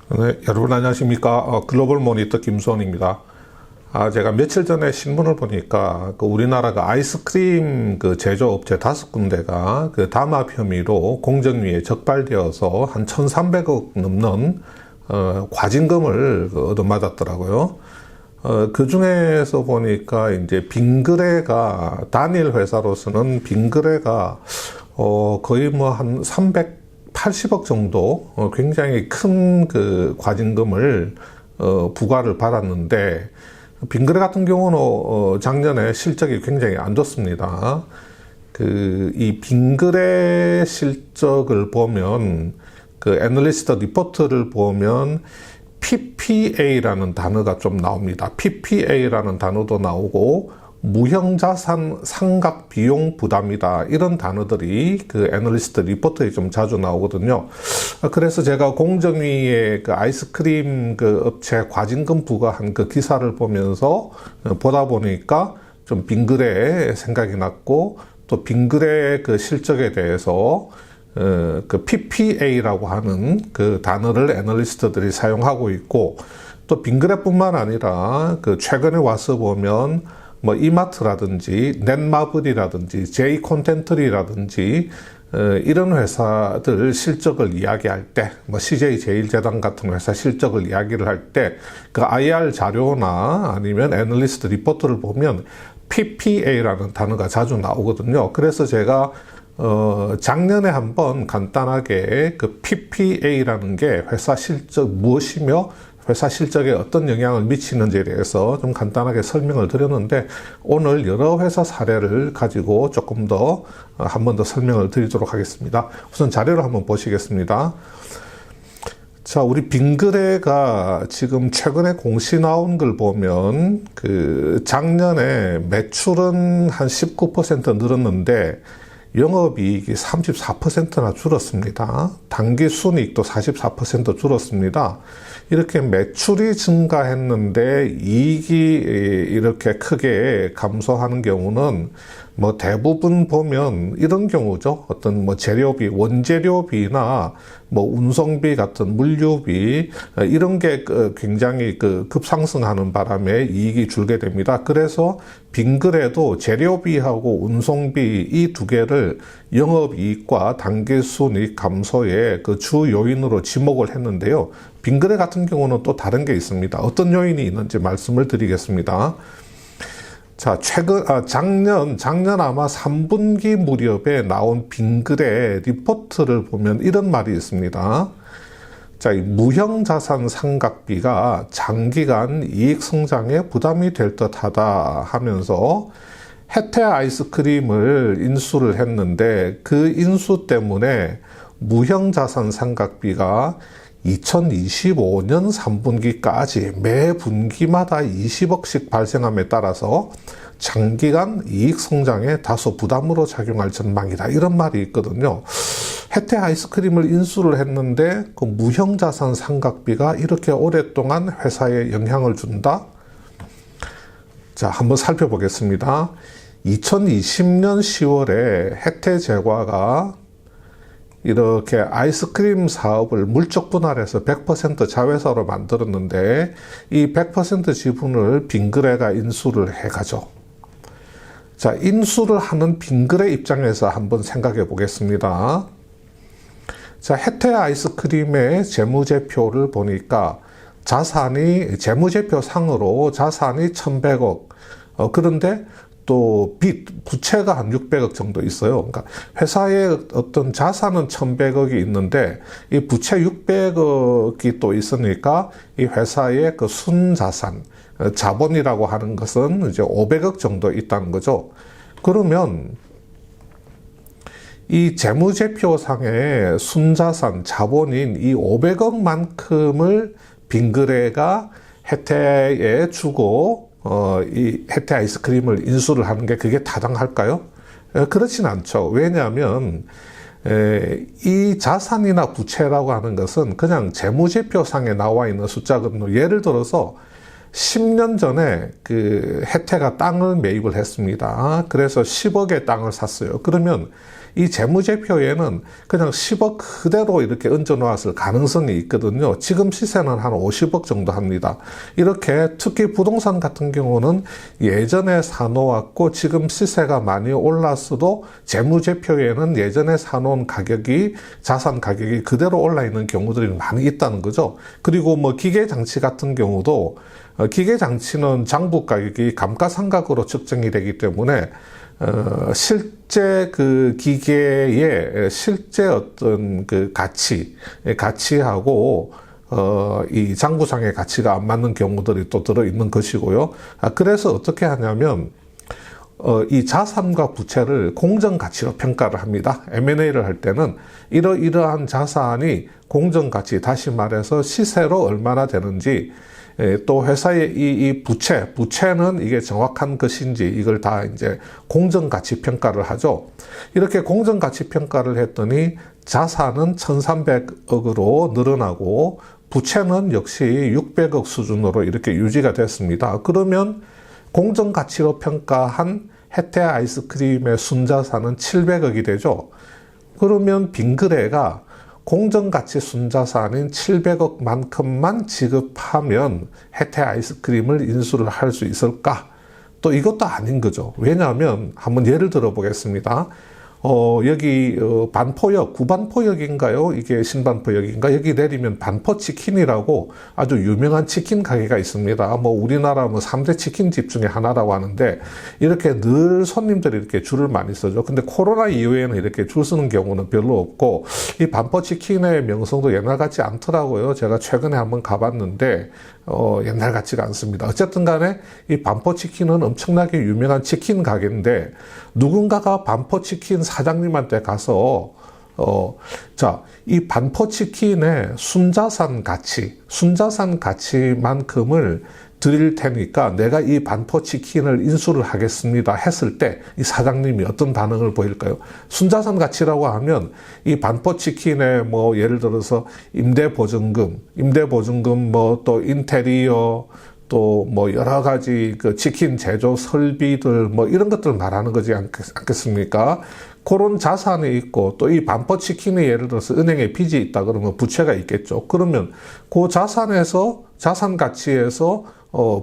네, 여러분 안녕하십니까. 글로벌 모니터 김수원입니다. 제가 며칠 전에 신문을 보니까 우리나라가 아이스크림 제조업체 5군데가 담합 혐의로 공정위에 적발되어서 한 1,300억 넘는 과징금을 얻어맞았더라고요. 그 중에서 보니까 이제 빙그레가 단일 회사로서는 빙그레가 거의 뭐 한 380억 정도 굉장히 큰 과징금을 부과를 받았는데, 빙그레 같은 경우는 작년에 실적이 굉장히 안 좋습니다. 이 빙그레 실적을 보면 애널리스트 리포트를 보면 PPA라는 단어가 좀 나옵니다. PPA라는 단어도 나오고 무형자산 상각 비용 부담이다, 이런 단어들이 애널리스트 리포트에 좀 자주 나오거든요. 그래서 제가 공정위의 아이스크림 업체 과징금 부과한 기사를 보면서 보다 보니까 좀 빙그레 생각이 났고, 또 빙그레 실적에 대해서 PPA라고 하는 단어를 애널리스트들이 사용하고 있고, 또 빙그레뿐만 아니라 최근에 와서 보면 뭐 이마트라든지 넷마블이라든지 제이콘텐트리라든지 이런 회사들 실적을 이야기할 때, 뭐 CJ제일제당 같은 회사 실적을 이야기를 할 때 IR 자료나 아니면 애널리스트 리포트를 보면 PPA라는 단어가 자주 나오거든요. 그래서 제가 작년에 한번 간단하게 PPA라는 게 회사 실적 무엇이며 회사 실적에 어떤 영향을 미치는지에 대해서 좀 간단하게 설명을 드렸는데, 오늘 여러 회사 사례를 가지고 조금 더 한 번 더 설명을 드리도록 하겠습니다. 우선 자료를 한번 보시겠습니다. 자, 우리 빙그레가 지금 최근에 공시 나온 걸 보면 작년에 매출은 한 19% 늘었는데 영업이익이 34%나 줄었습니다. 당기순이익도 44% 줄었습니다. 이렇게 매출이 증가했는데 이익이 이렇게 크게 감소하는 경우는 뭐 대부분 보면 이런 경우죠. 어떤 뭐 재료비, 원재료비나 뭐 운송비 같은 물류비, 이런 게 굉장히 급상승하는 바람에 이익이 줄게 됩니다. 그래서 빙그레도 재료비하고 운송비 이 두 개를 영업이익과 당기순이익 감소의 주 요인으로 지목을 했는데요. 빙그레 같은 경우는 또 다른 게 있습니다. 어떤 요인이 있는지 말씀을 드리겠습니다. 자, 작년 아마 3분기 무렵에 나온 빙그레 리포트를 보면 이런 말이 있습니다. 자, 이 무형자산 상각비가 장기간 이익 성장에 부담이 될 듯하다 하면서 혜태 아이스크림을 인수를 했는데, 그 인수 때문에 무형자산 상각비가 2025년 3분기까지 매 분기마다 20억씩 발생함에 따라서 장기간 이익 성장에 다소 부담으로 작용할 전망이다, 이런 말이 있거든요. 혜태 아이스크림을 인수를 했는데 무형자산 상각비가 이렇게 오랫동안 회사에 영향을 준다? 자, 한번 살펴보겠습니다. 2020년 10월에 혜태제과가 이렇게 아이스크림 사업을 물적 분할해서 100% 자회사로 만들었는데, 이 100% 지분을 빙그레가 인수를 해가죠. 자, 인수를 하는 빙그레 입장에서 한번 생각해 보겠습니다. 자, 혜태 아이스크림의 재무제표를 보니까 재무제표 상으로 자산이 1,100억, 그런데 또 부채가 한 600억 정도 있어요. 그러니까 회사에 어떤 자산은 1,100억이 있는데 이 부채 600억이 또 있으니까 이 회사의 순자산, 자본이라고 하는 것은 이제 500억 정도 있다는 거죠. 그러면 이 재무제표상의 순자산, 자본인 이 500억만큼을 빙그레가 혜태에 주고 이 혜태 아이스크림을 인수를 하는 게 그게 타당할까요? 그렇진 않죠. 왜냐하면 이 자산이나 부채라고 하는 것은 그냥 재무제표상에 나와 있는 숫자거든요. 예를 들어서 10년 전에 혜태가 땅을 매입을 했습니다. 그래서 10억의 땅을 샀어요. 그러면 이 재무제표에는 그냥 10억 그대로 이렇게 얹어 놓았을 가능성이 있거든요. 지금 시세는 한 50억 정도 합니다. 이렇게 특히 부동산 같은 경우는 예전에 사놓았고 지금 시세가 많이 올랐어도 재무제표에는 예전에 사놓은 가격이 자산 가격이 그대로 올라 있는 경우들이 많이 있다는 거죠. 그리고 뭐 기계장치 같은 경우도 기계장치는 장부 가격이 감가상각으로 측정이 되기 때문에 실제 그 기계의 실제 어떤 그 가치하고 이 장부상의 가치가 안 맞는 경우들이 또 들어있는 것이고요. 그래서 어떻게 하냐면 이 자산과 부채를 공정가치로 평가를 합니다. M&A를 할 때는 이러이러한 자산이 공정가치, 다시 말해서 시세로 얼마나 되는지, 또 회사의 이 부채는 이게 정확한 것인지 이걸 다 이제 공정가치 평가를 하죠. 이렇게 공정가치 평가를 했더니 자산은 1,300억으로 늘어나고 부채는 역시 600억 수준으로 이렇게 유지가 됐습니다. 그러면 공정가치로 평가한 혜태 아이스크림의 순자산은 700억이 되죠. 그러면 빙그레가 공정가치 순자산인 700억만큼만 지급하면 혜태 아이스크림을 인수를 할 수 있을까? 또 이것도 아닌 거죠. 왜냐하면 한번 예를 들어 보겠습니다. 여기 반포역, 구반포역인가요? 이게 신반포역인가? 여기 내리면 반포치킨이라고 아주 유명한 치킨 가게가 있습니다. 뭐 우리나라 뭐 3대 치킨집 중에 하나라고 하는데 이렇게 늘 손님들이 이렇게 줄을 많이 서죠. 근데 코로나 이후에는 이렇게 줄 서는 경우는 별로 없고 이 반포치킨의 명성도 옛날 같지 않더라고요. 제가 최근에 한번 가봤는데 옛날 같지가 않습니다. 어쨌든 간에 이 반포치킨은 엄청나게 유명한 치킨 가게인데 누군가가 반포치킨 사장님한테 가서 이 반포치킨의 순자산 가치만큼을 드릴 테니까 내가 이 반포치킨을 인수를 하겠습니다 했을 때 이 사장님이 어떤 반응을 보일까요? 순자산 가치라고 하면 이 반포치킨의 뭐 예를 들어서 임대보증금 뭐 또 인테리어 또 뭐 여러 가지 그 치킨 제조 설비들 뭐 이런 것들 말하는 거지 않겠습니까? 그런 자산이 있고 또 이 반포치킨이 예를 들어서 은행에 빚이 있다 그러면 부채가 있겠죠. 그러면 그 자산 가치에서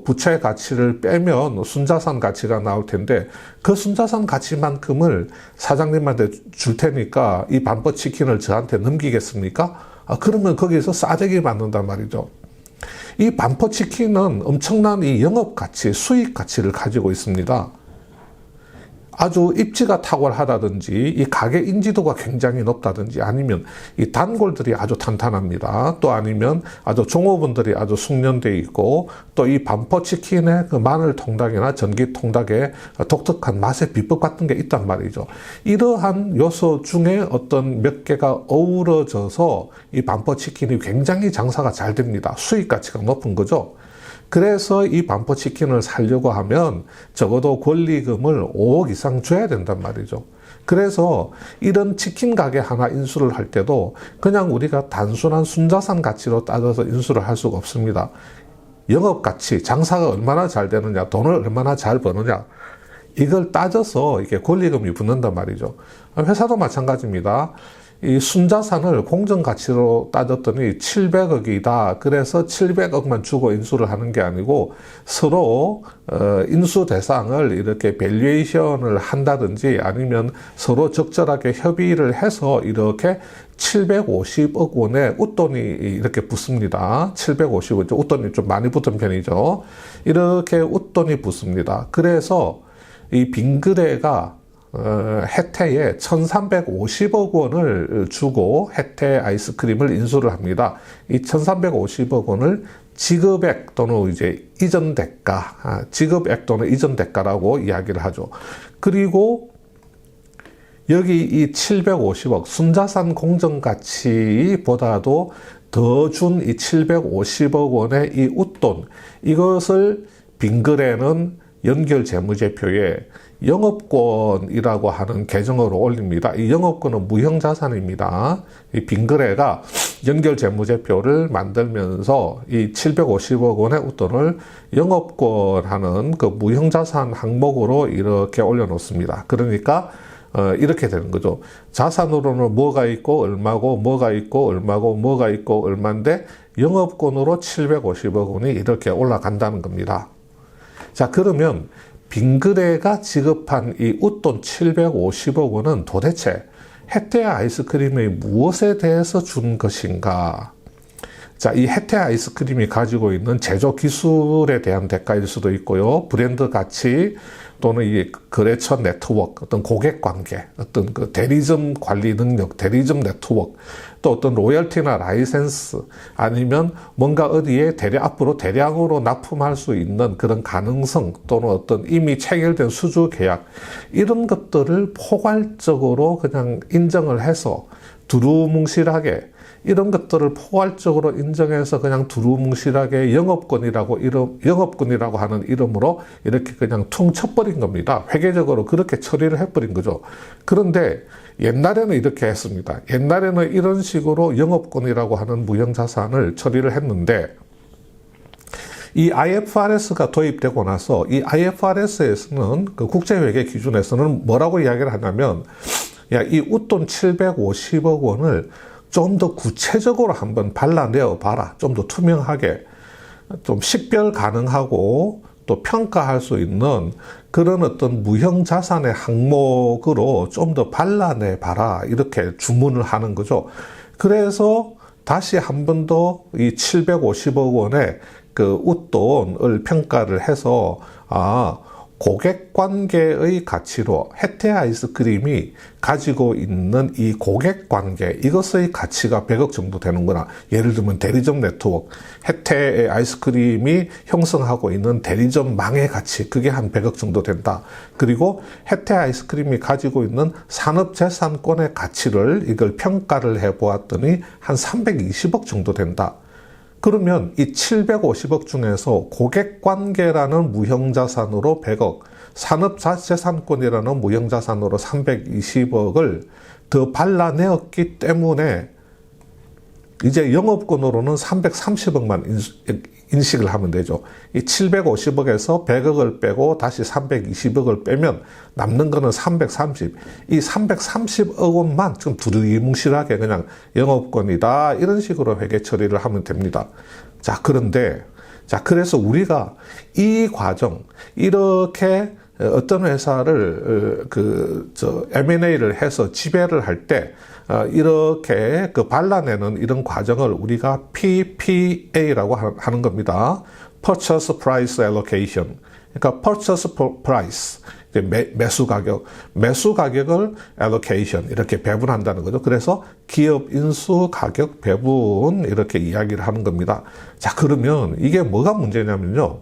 부채 가치를 빼면 순자산 가치가 나올 텐데 그 순자산 가치만큼을 사장님한테 줄 테니까 이 반포치킨을 저한테 넘기겠습니까? 그러면 거기서 싸대기 맞는단 말이죠. 이 반포치킨은 엄청난 이 영업 가치, 수익 가치를 가지고 있습니다. 아주 입지가 탁월하다든지 이 가게 인지도가 굉장히 높다든지 아니면 이 단골들이 아주 탄탄합니다. 또 아니면 아주 종업원들이 아주 숙련되어 있고 또 이 반포치킨의 그 마늘 통닭이나 전기 통닭의 독특한 맛의 비법 같은 게 있단 말이죠. 이러한 요소 중에 어떤 몇 개가 어우러져서 이 반포치킨이 굉장히 장사가 잘 됩니다. 수익 가치가 높은 거죠. 그래서 이 반포치킨을 살려고 하면 적어도 권리금을 5억 이상 줘야 된단 말이죠. 그래서 이런 치킨 가게 하나 인수를 할 때도 그냥 우리가 단순한 순자산 가치로 따져서 인수를 할 수가 없습니다. 영업 가치, 장사가 얼마나 잘 되느냐, 돈을 얼마나 잘 버느냐, 이걸 따져서 이게 권리금이 붙는단 말이죠. 회사도 마찬가지입니다. 이 순자산을 공정가치로 따졌더니 700억이다. 그래서 700억만 주고 인수를 하는 게 아니고 서로 인수 대상을 이렇게 밸류에이션을 한다든지 아니면 서로 적절하게 협의를 해서 이렇게 750억 원의 웃돈이 이렇게 붙습니다. 750억, 웃돈이 좀 많이 붙은 편이죠. 이렇게 웃돈이 붙습니다. 그래서 이 빙그레가 혜태에 1,350억 원을 주고 혜태 아이스크림을 인수를 합니다. 이 1,350억 원을 지급액 또는 이제 이전 대가, 지급액 또는 이전 대가라고 이야기를 하죠. 그리고 여기 이 750억 순자산 공정가치보다도 더 준 이 750억 원의 이 웃돈, 이것을 빙그레는 연결 재무제표에 영업권이라고 하는 계정으로 올립니다. 이 영업권은 무형자산입니다. 이 빙그레가 연결 재무제표를 만들면서 이 750억 원의 웃돈을 영업권 하는 그 무형자산 항목으로 이렇게 올려놓습니다. 그러니까 이렇게 되는 거죠. 자산으로는 뭐가 있고 얼마고 뭐가 있고 얼마고 뭐가 있고 얼마인데 영업권으로 750억 원이 이렇게 올라간다는 겁니다. 자, 그러면 빙그레가 지급한 이 웃돈 750억 원은 도대체 혜태 아이스크림의 무엇에 대해서 준 것인가? 자, 이 혜태 아이스크림이 가지고 있는 제조 기술에 대한 대가일 수도 있고요. 브랜드 가치 또는 이 거래처 네트워크, 어떤 고객 관계, 어떤 그 대리점 관리 능력, 대리점 네트워크, 또 어떤 로열티나 라이센스, 아니면 뭔가 어디에 앞으로 대량으로 납품할 수 있는 그런 가능성, 또는 어떤 이미 체결된 수주 계약, 이런 것들을 포괄적으로 그냥 인정을 해서 두루뭉실하게 이런 것들을 포괄적으로 인정해서 그냥 두루뭉실하게 영업권이라고 하는 이름으로 이렇게 그냥 퉁 쳐버린 겁니다. 회계적으로 그렇게 처리를 해버린 거죠. 그런데 옛날에는 이렇게 했습니다. 옛날에는 이런 식으로 영업권이라고 하는 무형자산을 처리를 했는데, 이 IFRS가 도입되고 나서 이 IFRS에서는 그 국제회계 기준에서는 뭐라고 이야기를 하냐면, 야, 이 웃돈 750억 원을 좀 더 구체적으로 한번 발라내어 봐라. 좀 더 투명하게, 좀 식별 가능하고 또 평가할 수 있는 그런 어떤 무형자산의 항목으로 좀 더 발라내 봐라. 이렇게 주문을 하는 거죠. 그래서 다시 한 번 더 이 750억 원의 그 웃돈을 평가를 해서, 고객 관계의 가치로 혜태 아이스크림이 가지고 있는 이 고객 관계, 이것의 가치가 100억 정도 되는구나. 예를 들면 대리점 네트워크, 혜태 아이스크림이 형성하고 있는 대리점망의 가치, 그게 한 100억 정도 된다. 그리고 혜태 아이스크림이 가지고 있는 산업재산권의 가치를 이걸 평가를 해보았더니 한 320억 정도 된다. 그러면 이 750억 중에서 고객관계라는 무형자산으로 100억, 산업재산권이라는 무형자산으로 320억을 더 발라내었기 때문에 이제 영업권으로는 330억만 인식을 하면 되죠. 이 750억에서 100억을 빼고 다시 320억을 빼면 남는 거는 330. 이 330억 원만 좀 두루뭉실하게 그냥 영업권이다, 이런 식으로 회계 처리를 하면 됩니다. 자, 그런데 그래서 우리가 이 과정, 이렇게 어떤 회사를 M&A를 해서 지배를 할 때 이렇게 그 발라내는 이런 과정을 우리가 PPA라고 하는 겁니다. Purchase Price Allocation. 그러니까 Purchase Price, 매수 가격을 Allocation, 이렇게 배분한다는 거죠. 그래서 기업 인수 가격 배분, 이렇게 이야기를 하는 겁니다. 자, 그러면 이게 뭐가 문제냐면요,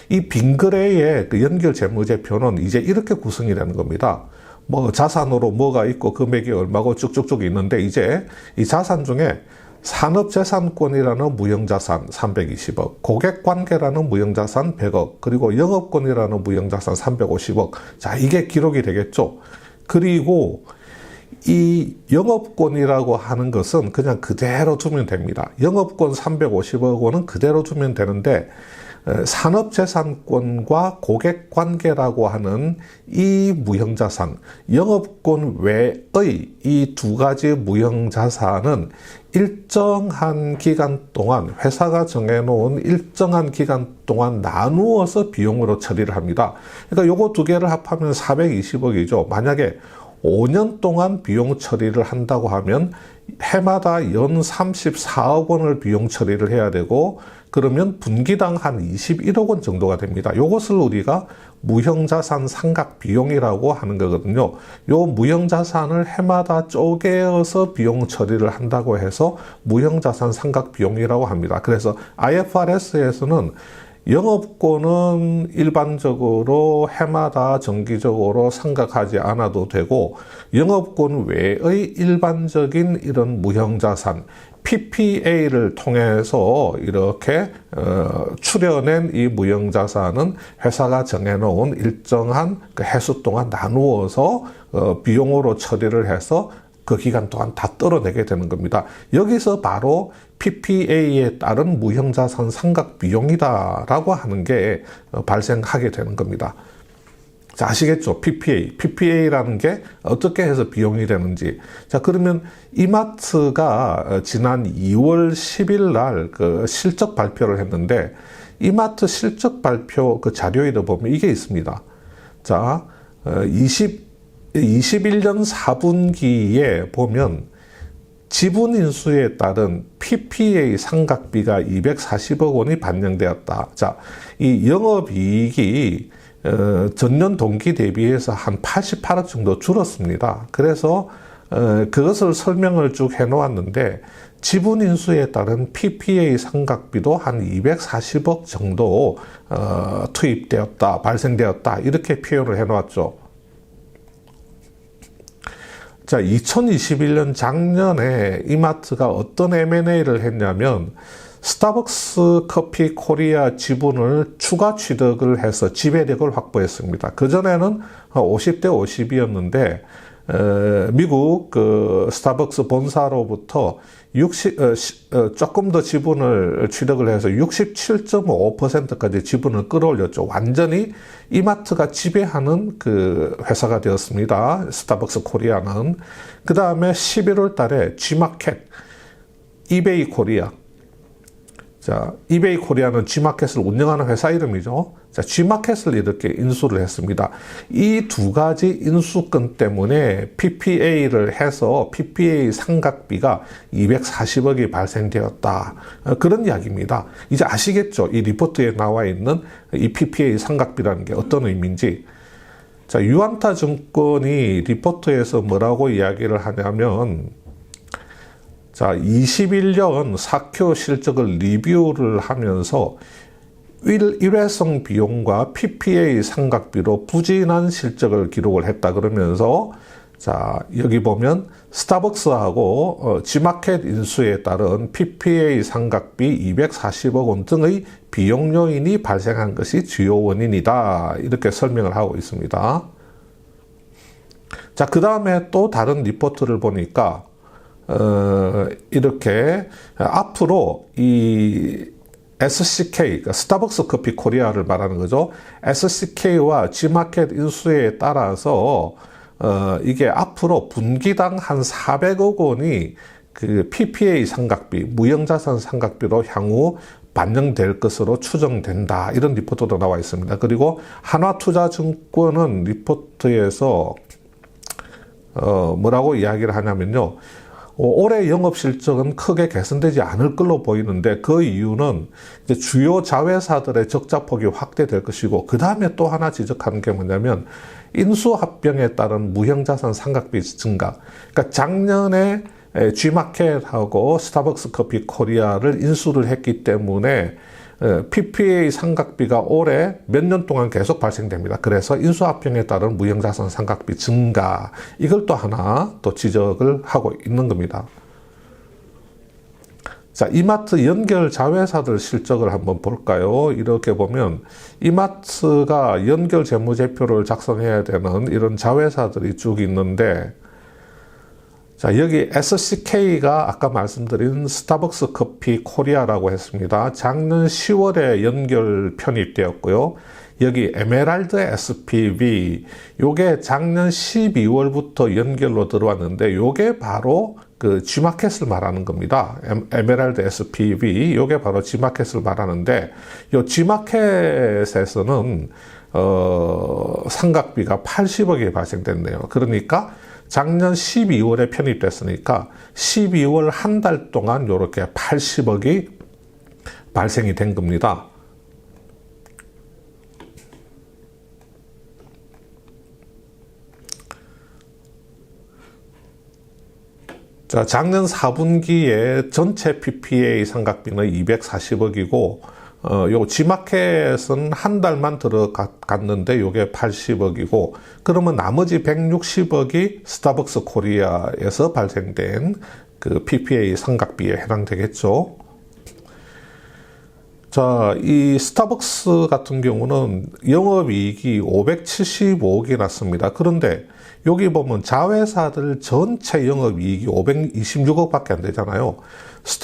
이 빙그레의 그 연결 재무제표는 이제 이렇게 구성이 되는 겁니다. 뭐 자산으로 뭐가 있고 금액이 얼마고 쭉쭉쭉 있는데, 이제 이 자산 중에 산업재산권이라는 무형자산 320억, 고객관계라는 무형자산 100억, 그리고 영업권이라는 무형자산 350억. 자, 이게 기록이 되겠죠. 그리고 이 영업권이라고 하는 것은 그냥 그대로 두면 됩니다. 영업권 350억 원은 그대로 두면 되는데, 산업재산권과 고객관계라고 하는 이 무형자산, 영업권 외의 이 두 가지 무형자산은 일정한 기간 동안, 회사가 정해놓은 일정한 기간 동안 나누어서 비용으로 처리를 합니다. 그러니까 요거 두 개를 합하면 420억이죠. 만약에 5년 동안 비용 처리를 한다고 하면 해마다 연 34억 원을 비용 처리를 해야 되고, 그러면 분기당 한 21억 원 정도가 됩니다. 이것을 우리가 무형자산 상각 비용이라고 하는 거거든요. 요 무형자산을 해마다 쪼개어서 비용 처리를 한다고 해서 무형자산 상각 비용이라고 합니다. 그래서 IFRS에서는 영업권은 일반적으로 해마다 정기적으로 상각하지 않아도 되고, 영업권 외의 일반적인 이런 무형자산, PPA를 통해서 이렇게 추려낸 이 무형자산은 회사가 정해놓은 일정한 그 해수 동안 나누어서 비용으로 처리를 해서 그 기간 동안 다 떨어내게 되는 겁니다. 여기서 바로 PPA에 따른 무형자산 상각 비용이다라고 하는 게 발생하게 되는 겁니다. 자, 아시겠죠? PPA. PPA라는 게 어떻게 해서 비용이 되는지. 자, 그러면 이마트가 지난 2월 10일 날 그 실적 발표를 했는데, 이마트 실적 발표 그 자료에 보면 이게 있습니다. 자, 21년 4분기에 보면 지분 인수에 따른 PPA 상각비가 240억 원이 반영되었다. 자, 이 영업이익이 전년 동기 대비해서 한 88억 정도 줄었습니다. 그래서 그것을 설명을 쭉 해놓았는데, 지분 인수에 따른 PPA 상각비도 한 240억 정도 투입되었다, 발생되었다, 이렇게 표현을 해놓았죠. 자, 2021년 작년에 이마트가 어떤 M&A를 했냐면, 스타벅스 커피 코리아 지분을 추가 취득을 해서 지배력을 확보했습니다. 그전에는 50대 50이었는데, 미국 그 스타벅스 본사로부터 조금 더 지분을 취득을 해서 67.5%까지 지분을 끌어올렸죠. 완전히 이마트가 지배하는 그 회사가 되었습니다. 스타벅스 코리아는. 그 다음에 11월 달에 G마켓, 이베이 코리아. 자, 이베이 코리아는 G마켓을 운영하는 회사 이름이죠. 자, G마켓을 이렇게 인수를 했습니다. 이 두 가지 인수권 때문에 PPA를 해서 PPA 상각비가 240억이 발생되었다. 그런 이야기입니다. 이제 아시겠죠? 이 리포트에 나와 있는 이 PPA 상각비라는 게 어떤 의미인지. 자, 유안타 증권이 리포트에서 뭐라고 이야기를 하냐면, 자, 21년 4Q 실적을 리뷰를 하면서 일회성 비용과 PPA 상각비로 부진한 실적을 기록을 했다 그러면서, 자, 여기 보면 스타벅스하고 G마켓 인수에 따른 PPA 상각비 240억 원 등의 비용 요인이 발생한 것이 주요 원인이다, 이렇게 설명을 하고 있습니다. 자, 그 다음에 또 다른 리포트를 보니까 이렇게 앞으로 이 SCK, 그러니까 스타벅스 커피 코리아를 말하는 거죠. SCK와 G마켓 인수에 따라서 이게 앞으로 분기당 한 400억 원이 그 PPA 상각비, 무형자산 상각비로 향후 반영될 것으로 추정된다, 이런 리포트도 나와 있습니다. 그리고 한화투자증권은 리포트에서 뭐라고 이야기를 하냐면요, 올해 영업 실적은 크게 개선되지 않을 걸로 보이는데, 그 이유는 이제 주요 자회사들의 적자 폭이 확대될 것이고, 그 다음에 또 하나 지적하는 게 뭐냐면, 인수합병에 따른 무형자산 상각비 증가. 그러니까 작년에 G마켓하고 스타벅스 커피 코리아를 인수를 했기 때문에 PPA 상각비가 올해 몇 년 동안 계속 발생됩니다. 그래서 인수합병에 따른 무형자산 상각비 증가, 이걸 또 하나 또 지적을 하고 있는 겁니다. 자, 이마트 연결 자회사들 실적을 한번 볼까요? 이렇게 보면 이마트가 연결 재무제표를 작성해야 되는 이런 자회사들이 쭉 있는데, 자, 여기 SCK가 아까 말씀드린 스타벅스 커피 코리아라고 했습니다. 작년 10월에 연결 편입되었고요. 여기 에메랄드 SPV, 요게 작년 12월부터 연결로 들어왔는데, 요게 바로 그 G마켓을 말하는 겁니다. 에메랄드 SPV, 요게 바로 G마켓을 말하는데, 요 G마켓에서는 상각비가 80억이 발생됐네요. 그러니까 작년 12월에 편입됐으니까 12월 한 달 동안 이렇게 80억이 발생이 된 겁니다. 자, 작년 4분기에 전체 PPA 상각비는 240억이고, 요 G마켓은 한 달만 들어갔는데 요게 80억이고, 그러면 나머지 160억이 스타벅스 코리아에서 발생된 그 PPA 상각비에 해당되겠죠. 자, 이 스타벅스 같은 경우는 영업이익이 575억이 났습니다. 그런데 여기 보면 자회사들 전체 영업이익이 526억밖에 안 되잖아요.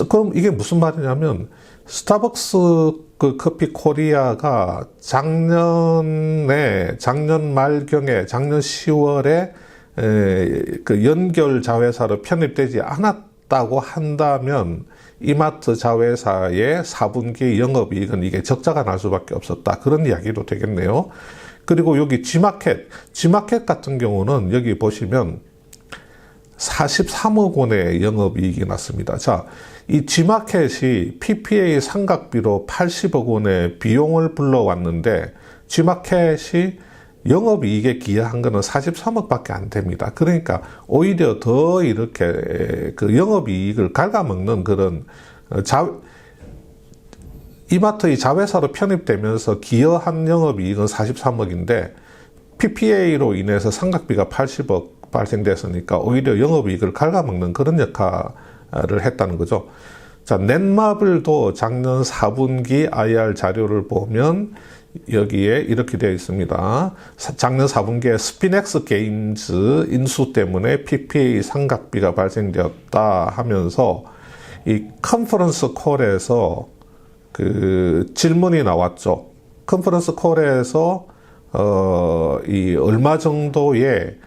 그럼 이게 무슨 말이냐면, 스타벅스 그 커피 코리아가 작년 말경에, 작년 10월에 그 연결 자회사로 편입되지 않았다고 한다면 이마트 자회사의 4분기 영업이익은 이게 적자가 날 수밖에 없었다. 그런 이야기도 되겠네요. 그리고 여기 G마켓 같은 경우는 여기 보시면 43억 원의 영업이익이 났습니다. 자, 이 G마켓이 PPA 삼각비로 80억 원의 비용을 불러왔는데 G마켓이 영업이익에 기여한 거는 43억밖에 안 됩니다. 그러니까 오히려 더 이렇게 그 영업이익을 갉아먹는 그런 이마트의 자회사로 편입되면서 기여한 영업이익은 43억인데 PPA로 인해서 삼각비가 80억 발생됐으니까 오히려 영업이익을 갉아먹는 그런 역할을 했다는 거죠. 자, 넷마블도 작년 4분기 IR 자료를 보면 여기에 이렇게 되어 있습니다. 작년 4분기에 스피넥스 게임즈 인수 때문에 PPA 삼각비가 발생되었다 하면서 이 컨퍼런스 콜에서 그 질문이 나왔죠. 컨퍼런스 콜에서 이 얼마 정도의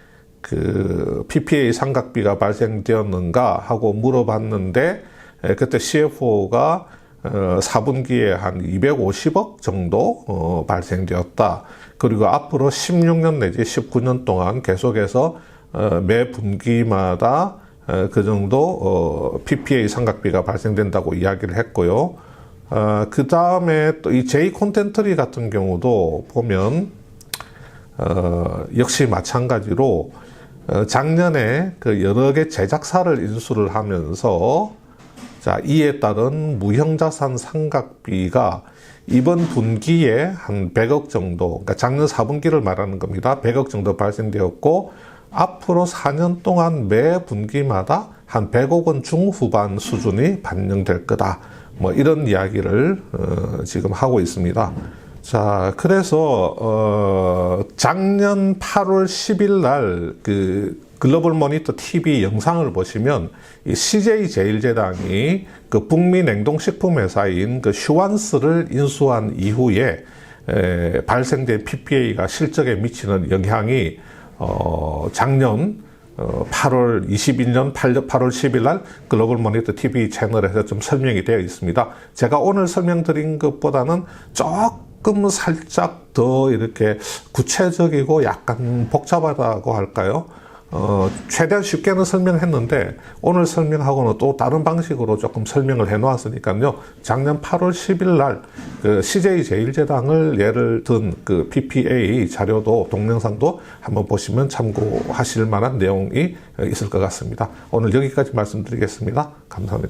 그 PPA 삼각비가 발생되었는가 하고 물어봤는데 그때 CFO가 4분기에 한 250억 정도 발생되었다. 그리고 앞으로 16년 내지 19년 동안 계속해서 매 분기마다 그 정도 PPA 삼각비가 발생된다고 이야기를 했고요. 그 다음에 또 이 J 콘텐트리 같은 경우도 보면 역시 마찬가지로 작년에 그 여러 개 제작사를 인수를 하면서 자, 이에 따른 무형자산 삼각비가 이번 분기에 한 100억 정도, 그러니까 작년 4분기를 말하는 겁니다. 100억 정도 발생되었고 앞으로 4년 동안 매 분기마다 한 100억 원 중후반 수준이 반영될 거다. 뭐 이런 이야기를 지금 하고 있습니다. 자, 그래서 작년 8월 10일 날 그 글로벌 모니터 TV 영상을 보시면 이 CJ 제일제당이 그 북미 냉동식품 회사인 그 슈완스를 인수한 이후에 발생된 PPA가 실적에 미치는 영향이 작년 8월 21년 8월 10일 날 글로벌 모니터 TV 채널에서 좀 설명이 되어 있습니다. 제가 오늘 설명드린 것보다는 조금 살짝 더 이렇게 구체적이고 약간 복잡하다고 할까요? 최대한 쉽게는 설명했는데 오늘 설명하고는 또 다른 방식으로 조금 설명을 해 놓았으니까요. 작년 8월 10일 날 그 CJ 제일제당을 예를 든 그 PPA 자료도 동영상도 한번 보시면 참고하실 만한 내용이 있을 것 같습니다. 오늘 여기까지 말씀드리겠습니다. 감사합니다.